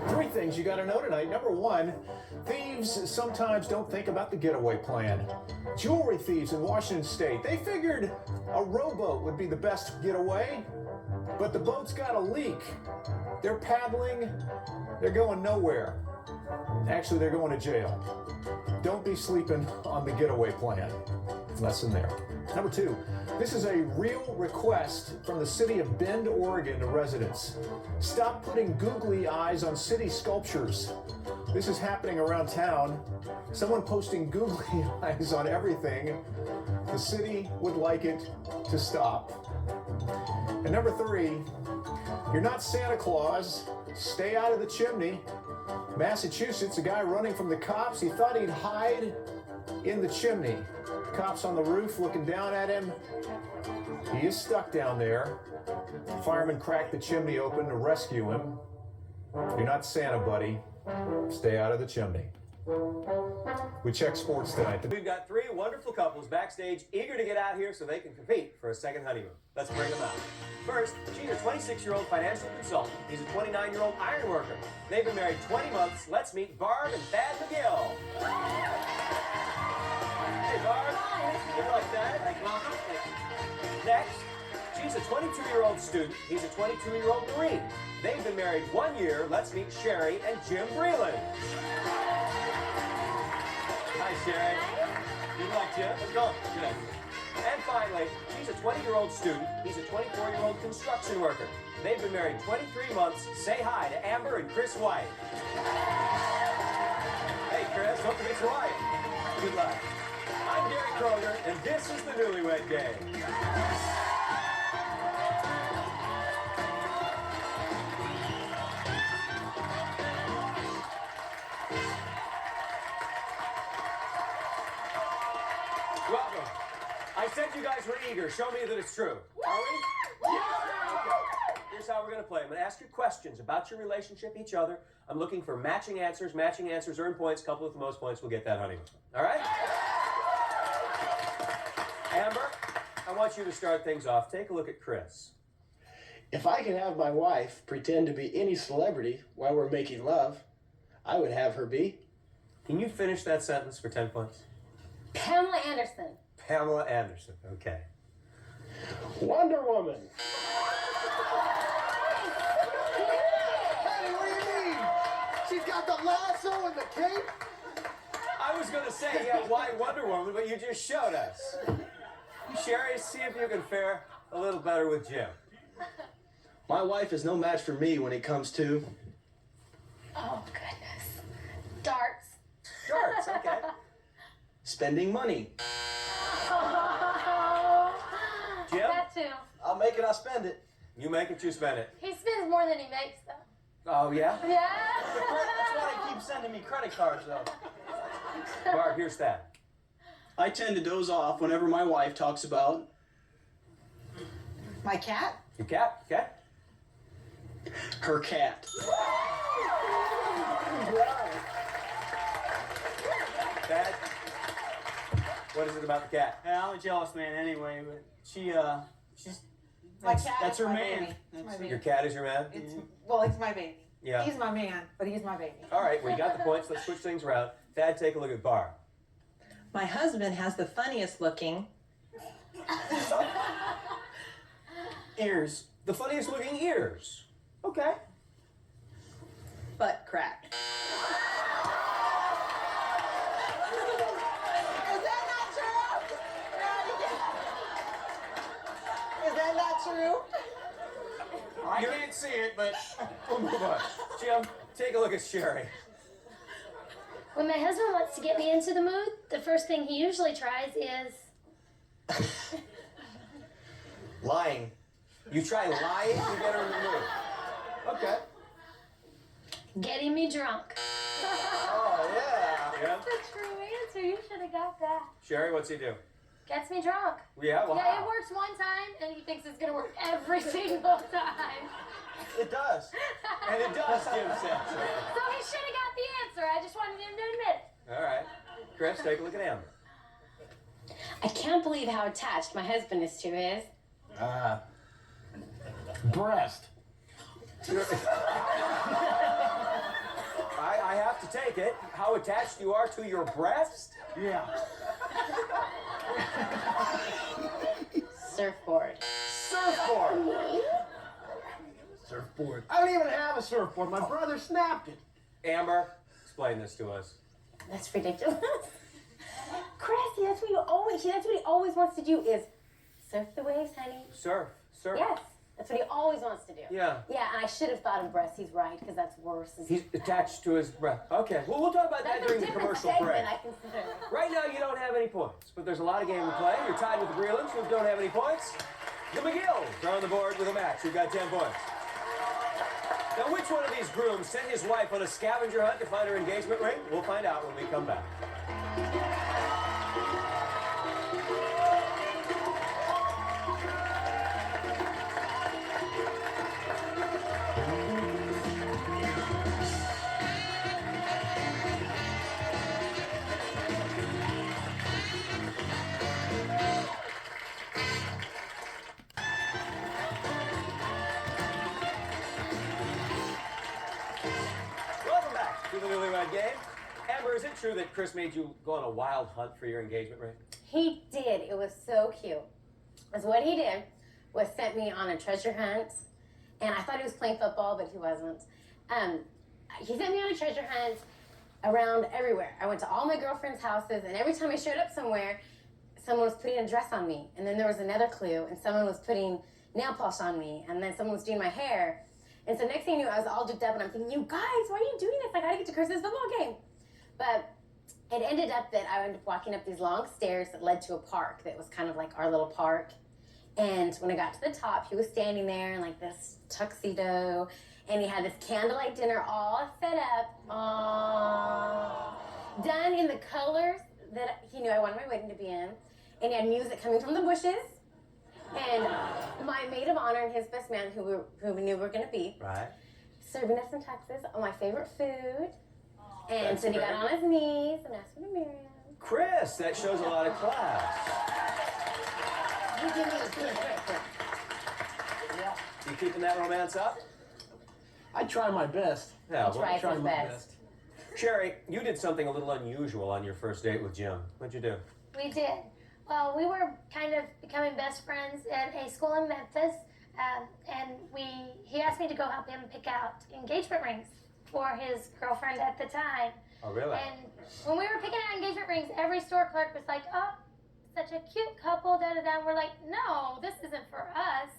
Three things you got to know tonight. Number one, thieves sometimes don't think about the getaway plan. Jewelry thieves in Washington State, they figured a rowboat would be the best getaway, but the boat's got a leak. They're paddling, they're going nowhere. Actually, they're going to jail. Don't be sleeping on the getaway plan. Lesson there. Number two, this is a real request from the city of Bend, Oregon to residents. Stop putting googly eyes on city sculptures. This is happening around town. Someone posting googly eyes on everything. The city would like it to stop. And number three, you're not Santa Claus. Stay out of the chimney. Massachusetts, a guy running from the cops, he thought he'd hide in the chimney. Cops on the roof looking down at him. He is stuck down there. Firemen cracked the chimney open to rescue him. You're not Santa, buddy. Stay out of the chimney. We check sports tonight. We've got three wonderful couples backstage eager to get out here so they can compete for a second honeymoon. Let's bring them out. First, she's a 26-year-old financial consultant. He's a 29-year-old iron worker. They've been married 20 months. Let's meet Barb and Thad McGill. Hey, Barb. Good luck, Thad. Welcome. Next, she's a 22-year-old student. He's a 22-year-old Marine. They've been married 1 year. Let's meet Sherry and Jim Breland. Hi, Sherry. Good luck, Jim. Let's go. Good. And finally, she's a 20-year-old student. He's a 24-year-old construction worker. They've been married 23 months. Say hi to Amber and Chris White. Hey, Chris, don't forget your wife. Good luck. I'm Gary Kroeger, and this is the Newlywed Game. Welcome. I said you guys were eager. Show me that it's true. Are we? Yeah. Okay. Here's how we're going to play. I'm going to ask you questions about your relationship, each other. I'm looking for matching answers. Matching answers earn points. Couple with the most points will get that honeymoon. All right? Amber, I want you to start things off. Take a look at Chris. If I could have my wife pretend to be any celebrity while we're making love, I would have her be. Can you finish that sentence for 10 points? Pamela Anderson. Pamela Anderson. Okay. Wonder Woman. Hey, what do you mean? She's got the lasso and the cape? I was going to say, yeah, why Wonder Woman, but you just showed us. Sherry, see if you can fare a little better with Jim. My wife is no match for me when it comes to... Oh, goodness. Darts. Darts, okay. spending money. Jim? That too. I'll make it, I'll spend it. You make it, you spend it. He spends more than he makes, though. Oh, yeah? Yeah? That's why they keep sending me credit cards, though. Barb, here's that. I tend to doze off whenever my wife talks about... My cat? Your cat? Cat? her cat. Dad? What is it about the cat? Yeah, I'm a jealous man anyway, but she's... My cat That's is her my man. baby. That's My baby. Your cat is your man? Well, it's my baby. Yeah. He's my man, but he's my baby. All right, well, you got the points. Let's switch things around. Dad, take a look at Barb. My husband has the funniest looking Ears. The funniest looking ears. Okay. butt crack. Is that not true? Is that not true? I can't see it, but... We'll move on. Jim, take a look at Sherry. When my husband wants to get me into the mood, the first thing he usually tries is... Lying. You try lying to get her in the mood. Okay. getting me drunk. Oh, yeah. Yeah. That's a true answer. You should have got that. Sherry, what's he do? Gets me drunk. Yeah, well, Yeah, it works one time, and he thinks it's going to work every single time. It does. And it does, Jim says. So he should have got the answer. I just wanted him to admit it. All right. Chris, take a look at Amber. I can't believe how attached my husband is to his. Breast. have to take it. How attached you are to your breast? Yeah. Surfboard. Surfboard. Surfboard. I don't even have a surfboard. My brother snapped it. Amber, explain this to us. That's ridiculous. Cressy, that's what he always wants to do is surf the waves, honey. Surf. Yes, that's what he always wants to do. Yeah. Yeah, and I should have thought of breasts. He's right, because that's worse. He's attached to his breath. Okay, well, we'll talk about that That's during a the different commercial segment, break. I consider. Right now, you don't have any points, but there's a lot of game to play. You're tied with the Brelands, who don't have any points. The McGills are on the board with a match. Who've got 10 points. Now, which one of these grooms sent his wife on a scavenger hunt to find her engagement ring? We'll find out when we come back. Welcome back to the Newlywed Game. Amber, is it true that Chris made you go on a wild hunt for your engagement ring? He did. It was so cute. Because what he did was sent me on a treasure hunt. And I thought he was playing football, but he wasn't. He sent me on a treasure hunt around everywhere. I went to all my girlfriends' houses, and every time I showed up somewhere, someone was putting a dress on me. And then there was another clue, and someone was putting nail polish on me. And then someone was doing my hair. And so next thing you knew, I was all jumped up, and I'm thinking, you guys, why are you doing this? I gotta get to Chris's football game. But it ended up that I ended up walking up these long stairs that led to a park that was kind of like our little park. And when I got to the top, he was standing there in like this tuxedo, and he had this candlelight dinner all set up, done in the colors that he knew I wanted my wedding to be in. And he had music coming from the bushes. And my maid of honor and his best man, who we knew we were going to be, Right. serving us in Texas on my favorite food. And That's then he got great. on his knees and asked me to marry him. Chris, that shows a lot of class. You give me a kiss. Yeah. You keeping that romance up? I try my best. Yeah, Tried Try his my best. Sherry, you did something a little unusual on your first date with Jim. What'd you do? We did. Well, we were kind of becoming best friends at a school in Memphis, and he asked me to go help him pick out engagement rings for his girlfriend at the time. Oh, really? And when we were picking out engagement rings, every store clerk was like, "Oh, such a cute couple, da da da." And we're like, "No, this isn't for us."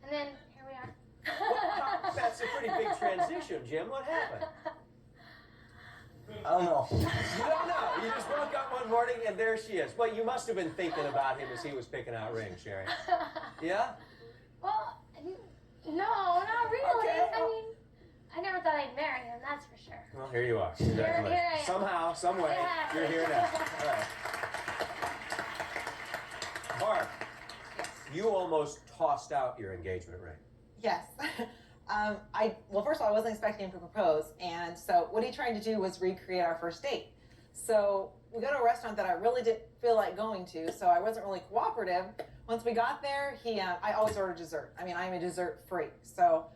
And then here we are. Well, that's a pretty big transition, Jim. What happened? I don't know. You don't know. You just woke up one morning and there she is. Well, you must have been thinking about him as he was picking out rings, Sherry. Yeah? Well, no, not really. Okay. I mean, I never thought I'd marry him, that's for sure. Well, here you are. Congratulations. Here I am. Somehow, some way, Yeah. you're here now. All right. Barb, you almost tossed out your engagement ring. Yes. Well, first of all, I wasn't expecting him to propose. And so what he tried to do was recreate our first date. So we go to a restaurant that I really didn't feel like going to, so I wasn't really cooperative. Once we got there, I always order dessert. I mean, I'm a dessert freak. So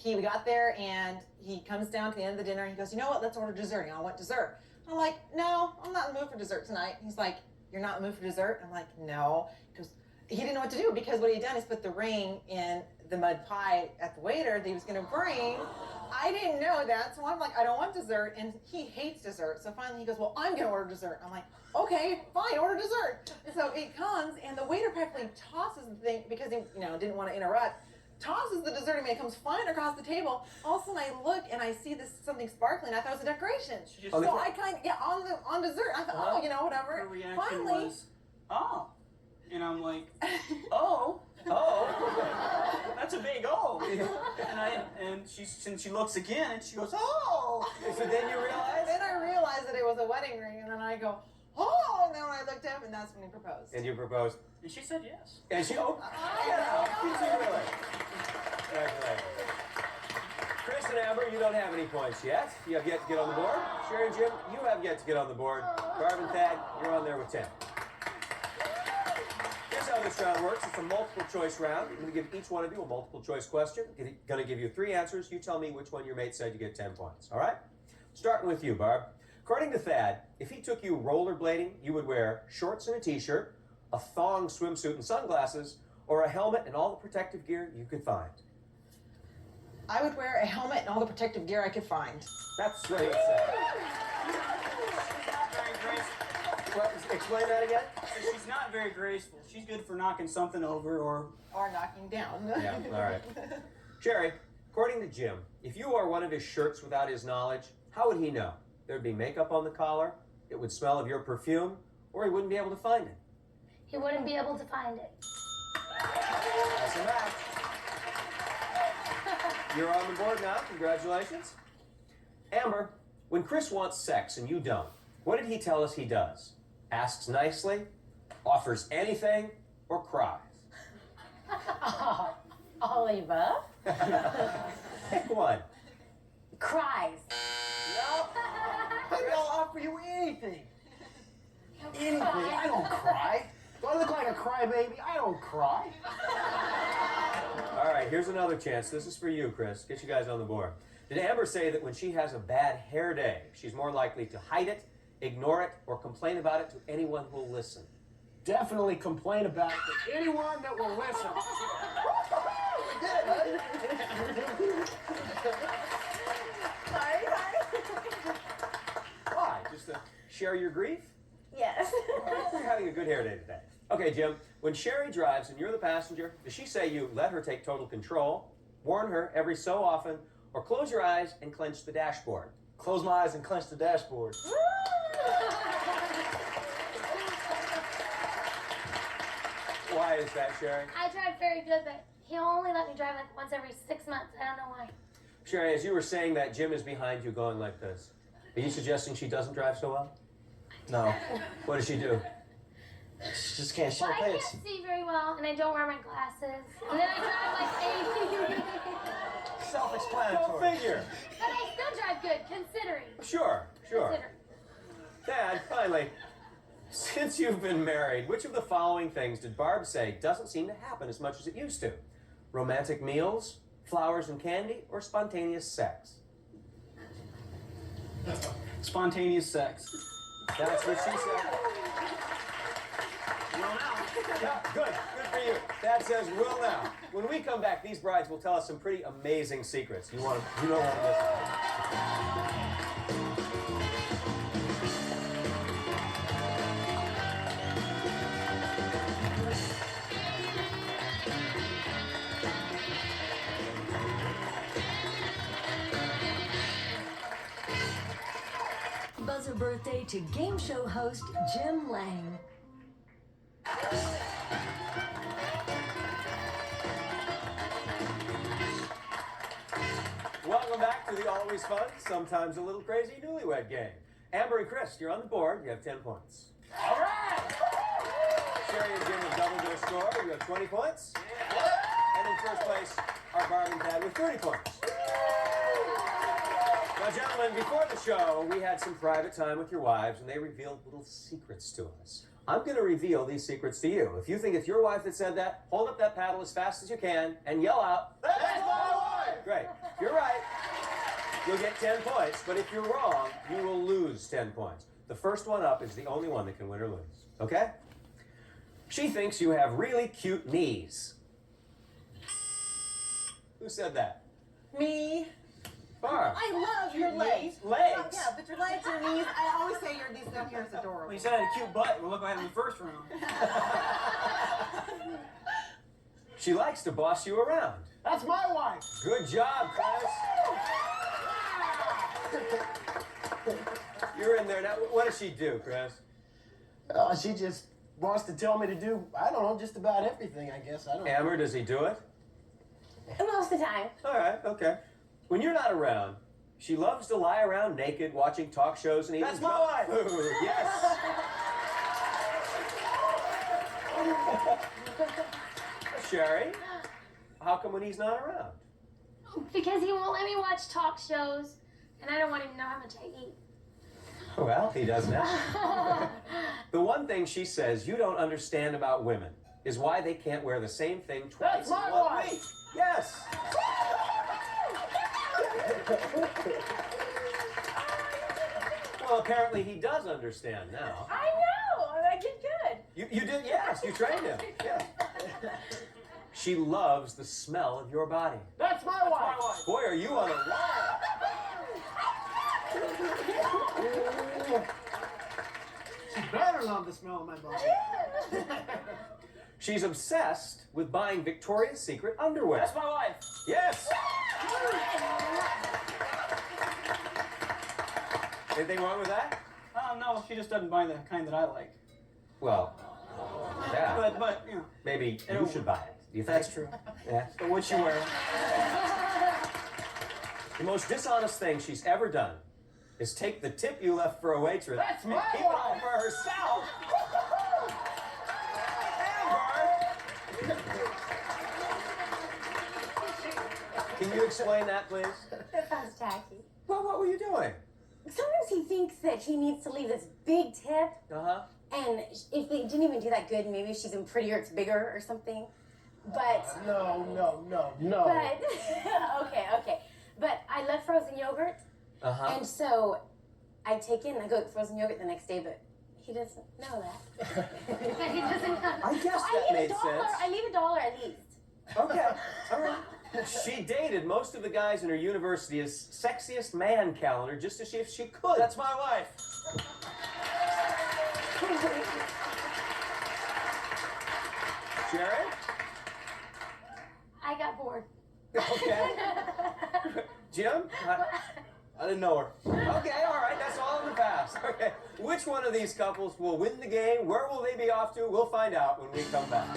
we got there, and he comes down to the end of the dinner, and he goes, "You know what, let's order dessert." I want dessert. I'm like, "No, I'm not in the mood for dessert tonight." He's like, "You're not in the mood for dessert?" I'm like, "No." Because he didn't know what to do, because what he'd done is put the ring in the mud pie at the waiter that he was going to bring. I didn't know that, so I'm like, "I don't want dessert," and he hates dessert. So finally he goes, "Well, I'm going to order dessert." I'm like, "Okay, fine, order dessert." So it comes, and the waiter practically tosses the thing, because he didn't want to interrupt, tosses the dessert, and it comes flying across the table. All of a sudden I look, and I see something sparkling. I thought it was a decoration. On the So I on dessert. I thought, whatever. Her reaction Finally, was, "Oh," and I'm like, Oh. "That's a big O." And she looks again, and she goes, "Oh." So then you realized? then I realized that it was a wedding ring, and then I go, "Oh," and then when I looked up, and that's when he proposed. And you proposed? And she said yes. And she, really? Congratulations. Chris and Amber, you don't have any points yet. You have yet to get on the board. Sherry and Jim, you have yet to get on the board. Barb and Thad, you're on there with 10. Here's how this round works. It's a multiple choice round. I'm going to give each one of you a multiple choice question. I'm going to give you 3 answers. You tell me which one your mate said, you get 10 points. All right? Starting with you, Barb. According to Thad, if he took you rollerblading, you would wear shorts and a t-shirt, a thong swimsuit and sunglasses, or a helmet and all the protective gear you could find. I would wear a helmet and all the protective gear I could find. That's what he said. What, explain that again? So she's not very graceful. She's good for knocking something over or knocking down. Yeah, all right. Sherry, according to Jim, if you wore one of his shirts without his knowledge, how would he know? There'd be makeup on the collar, it would smell of your perfume, or he wouldn't be able to find it. He wouldn't be able to find it. That's a match. You're on the board now. Congratulations. Amber, when Chris wants sex and you don't, what did he tell us he does? Asks nicely, offers anything, or cries? All the above. Pick one. Cries. Maybe I'll offer you anything. Anything. I don't cry. Do I look like a crybaby? I don't cry. All right, here's another chance. This is for you, Chris. Get you guys on the board. Did Amber say that when she has a bad hair day, she's more likely to hide it, ignore it, or complain about it to anyone who will listen? Definitely complain about it to anyone that will listen. Why? Just to share your grief? Yes. You're having a good hair day today. Okay, Jim, when Sherry drives and you're the passenger, does she say you let her take total control, warn her every so often, or close your eyes and clench the dashboard? Close my eyes and clench the dashboard. Why is that, Sherry? I drive very good, but he'll only let me drive like once every 6 months. I don't know why. Sherry, as you were saying that, Jim is behind you going like this. Are you suggesting she doesn't drive so well? No. What does she do? She just can't. She Well, don't I pay can't it. see very well, and I don't wear my glasses. And then I drive like 80. Go Self-explanatory. figure. But I still drive good, considering. Sure. Considering. Dad, finally, since you've been married, which of the following things did Barb say doesn't seem to happen as much as it used to? Romantic meals, flowers and candy, or spontaneous sex? spontaneous sex. That's what she said. Well, now. Yeah, good. Good for you. Dad says will now. When we come back, these brides will tell us some pretty amazing secrets. You don't want to miss it. Buzzer birthday to game show host Jim Lang. Welcome back to the always fun, sometimes a little crazy Newlywed game. Amber and Chris, you're on the board. You have 10 points. All right. Sherry and Jim have doubled their score. You have 20 points. And in first place are Barb and Dad with 30 points. Now, gentlemen, before the show, we had some private time with your wives, and they revealed little secrets to us. I'm going to reveal these secrets to you. If you think it's your wife that said that, hold up that paddle as fast as you can and yell out, "That's my wife!" Great. If you're right, you'll get 10 points, but if you're wrong, you will lose 10 points. The first one up is the only one that can win or lose. Okay? She thinks you have really cute knees. Who said that? Me. Barb. I love your legs. Legs? Yeah, but your legs and knees, I always say your knees down here is adorable. Well, you said I had a cute butt. We'll look at it in the first round. She likes to boss you around. That's my wife. Good job, Chris. You're in there now. What does she do, Chris? She just wants to tell me to do, I don't know, just about everything, I guess. I don't know. Amber, does he do it? Most of the time. All right, okay. When you're not around, she loves to lie around naked, watching talk shows and eating That's my junk wife. food. Yes. Sherry, how come when he's not around? Because he won't let me watch talk shows, and I don't want him to know how much I eat. Well, he does now. The one thing she says you don't understand about women is why they can't wear the same thing twice That's my in one wife. week. Yes. Well, apparently he does understand now. I know. I did good. You did, yes. You trained him. Yeah. She loves the smell of your body. That's my wife. Boy, are you on a roll. She better love the smell of my body. She's obsessed with buying Victoria's Secret underwear. That's my wife. Yes. Anything wrong with that? No, she just doesn't buy the kind that I like. Well, yeah. But you know. Maybe you should buy it. Do you think? That's true. Yeah. But what you wear? The most dishonest thing she's ever done is take the tip you left for a waitress. That's my and keep it all wife. for herself. Amber! Can you explain that, please? That sounds tacky. Well, what were you doing? Sometimes he thinks that he needs to leave this big tip, Uh-huh. and if they didn't even do that good, maybe she's in prettier, it's bigger or something. But No. But okay. But I love frozen yogurt, Uh-huh. and so I take in. I go get frozen yogurt the next day, but he doesn't know that. He doesn't know. I guess I that leave made $1. sense. I leave $1 at least. Okay. All right. She dated most of the guys in her university's sexiest man calendar just to see if she could. That's my wife. Sharon? I got bored. Okay. Jim? I didn't know her. Okay, all right, that's all in the past. Okay, which one of these couples will win the game? Where will they be off to? We'll find out when we come back.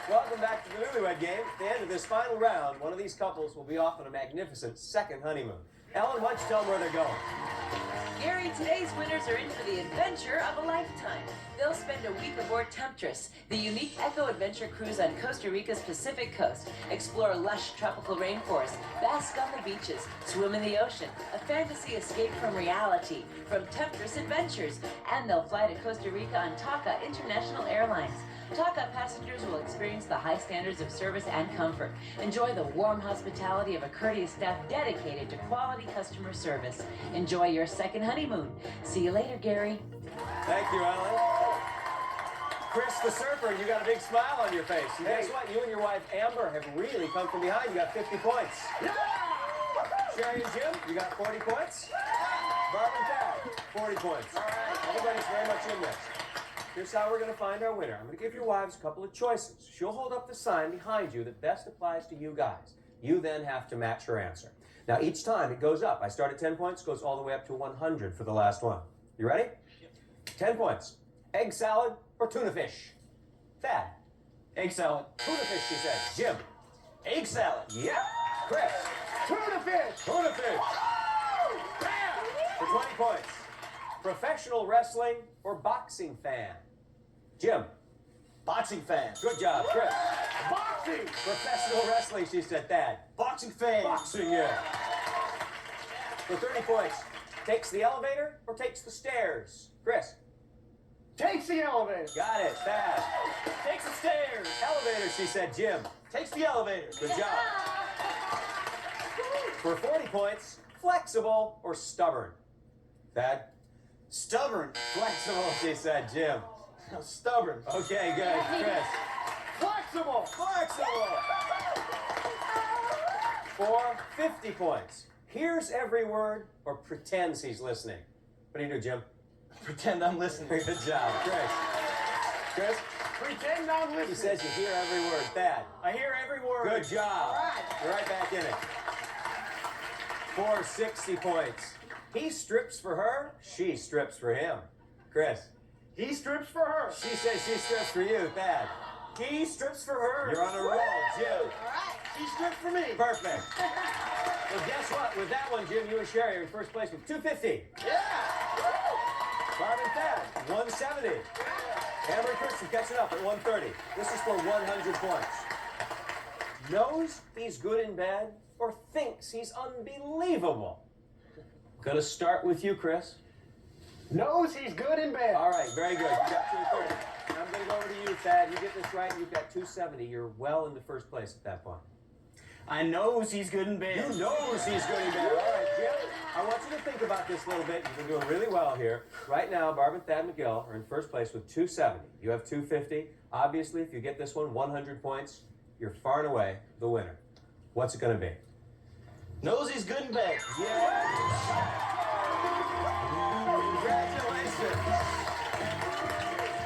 Welcome back to the Newlywed Game. At the end of this final round, one of these couples will be off on a magnificent second honeymoon. Ellen, why don't you tell them where they're going? Gary, today's winners are in for the adventure of a lifetime. They'll spend a week aboard Temptress, the unique eco-adventure cruise on Costa Rica's Pacific coast. Explore lush tropical rainforests, bask on the beaches, swim in the ocean, a fantasy escape from reality from Temptress Adventures. And they'll fly to Costa Rica on TACA International Airlines. TACA passengers will experience the high standards of service and comfort. Enjoy the warm hospitality of a courteous staff dedicated to quality customer service. Enjoy your second honeymoon. See you later, Gary. Thank you, Ellen. Chris the Surfer, you got a big smile on your face. And guess what? You and your wife, Amber, have really come from behind. You got 50 points. Yeah! Sherry and Jim, you got 40 points. Barb and Dad, 40 points. All right. Everybody's very much in this. Here's how we're going to find our winner. I'm going to give your wives a couple of choices. She'll hold up the sign behind you that best applies to you guys. You then have to match her answer. Now, each time it goes up. I start at 10 points, goes all the way up to 100 for the last one. You ready? Yep. 10 points. Egg salad or tuna fish? Thad. Egg salad. Tuna fish, she says. Jim. Egg salad. Yep. Chris. Tuna fish. Tuna fish. Bam! For 20 points. Professional wrestling or boxing fan? Jim. Boxing fan. Good job, Chris. Boxing. Professional wrestling, she said. Thad. Boxing fan. Boxing, yeah. For 30 points. Takes the elevator or takes the stairs? Chris. Takes the elevator. Got it. Thad. Takes the stairs. Elevator, she said. Jim. Takes the elevator. Good job. For 40 points. Flexible or stubborn? Thad. Stubborn. Flexible, she said. Jim. Stubborn. Okay, good. Chris. Flexible. Flexible. For 50 points. Hears every word or pretends he's listening? What do you do, Jim? Pretend I'm listening. Good job, Chris. Chris? Pretend I'm listening. He says you hear every word. Thad. I hear every word. Good job. All right. You're right back in it. For 60 points. He strips for her, she strips for him. Chris. He strips for her. She says she strips for you. Thad. He strips for her. You're on a roll, Jim. All right. She strips for me. Perfect. Well, guess what? With that one, Jim, you and Sherry are in first place with 250. Yeah. Barb and Thad, 170. Amber and Chris are catching up at 130. This is for 100 points. Knows he's good in bed, or thinks he's unbelievable? Gonna start with you, Chris. Knows he's good in bed. All right, very good. You got 230. Now I'm gonna go over to you, Thad. You get this right, you've got 270. You're well into first place at that point. I knows he's good in bed. You knows he's good in bed. All right, Jim, I want you to think about this a little bit. You've been doing really well here. Right now, Barb and Thad McGill are in first place with 270. You have 250. Obviously, if you get this one, 100 points, you're far and away the winner. What's it going to be? Knows he's good in bed. Yeah! Congratulations.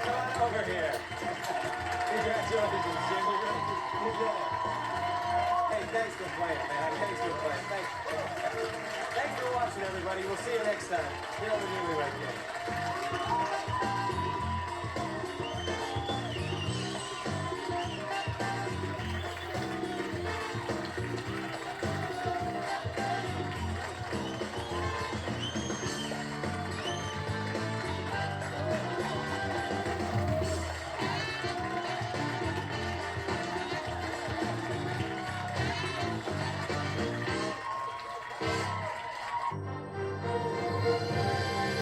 Come on over here. Congratulations, Jim. You did it. Hey, thanks for playing, man. Thanks for playing. Thanks for watching, everybody. We'll see you next time here on the Newlywed Game.